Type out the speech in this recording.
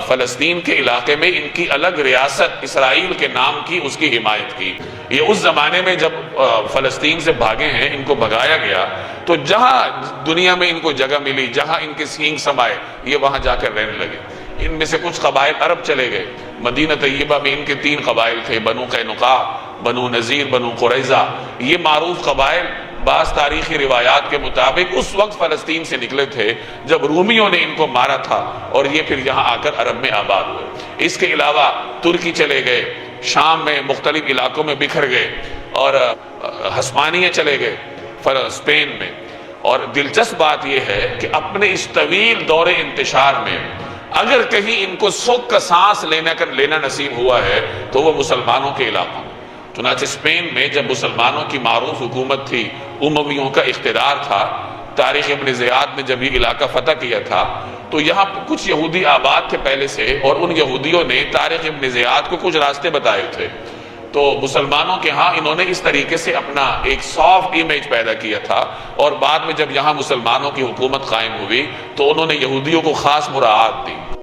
فلسطین کے علاقے میں ان کی الگ ریاست اسرائیل کے نام کی اس کی حمایت کی۔ یہ اس زمانے میں جب فلسطین سے بھاگے ہیں، ان کو بھگایا گیا، تو جہاں دنیا میں ان کو جگہ ملی، جہاں ان کے سینگ سمائے، یہ وہاں جا کر رہنے لگے۔ ان میں سے کچھ قبائل عرب چلے گئے۔ مدینہ طیبہ میں ان کے 3 قبائل تھے، بنو قینقاع، بنو نذیر، بنو قریظہ۔ یہ معروف قبائل بعض تاریخی روایات کے مطابق اس وقت فلسطین سے نکلے تھے جب رومیوں نے ان کو مارا تھا، اور یہ پھر یہاں آ کر عرب میں آباد ہوئے۔ اس کے علاوہ ترکی چلے گئے، شام میں مختلف علاقوں میں بکھر گئے، اور ہسپانیہ چلے گئے اسپین میں۔ اور دلچسپ بات یہ ہے کہ اپنے اس طویل دور انتشار میں اگر کہیں ان کو سکھ کا سانس لینا نصیب ہوا ہے تو وہ مسلمانوں کے علاقوں میں۔ چنانچہ اسپین میں جب مسلمانوں کی معروف حکومت تھی، امویوں کا اقتدار تھا، تاریخ ابن زیاد نے جب یہ علاقہ فتح کیا تھا تو یہاں کچھ یہودی آباد تھے پہلے سے، اور ان یہودیوں نے تاریخ ابن زیاد کو کچھ راستے بتائے تھے۔ تو مسلمانوں کے ہاں انہوں نے اس طریقے سے اپنا ایک سافٹ امیج پیدا کیا تھا، اور بعد میں جب یہاں مسلمانوں کی حکومت قائم ہوئی تو انہوں نے یہودیوں کو خاص مراعات دی۔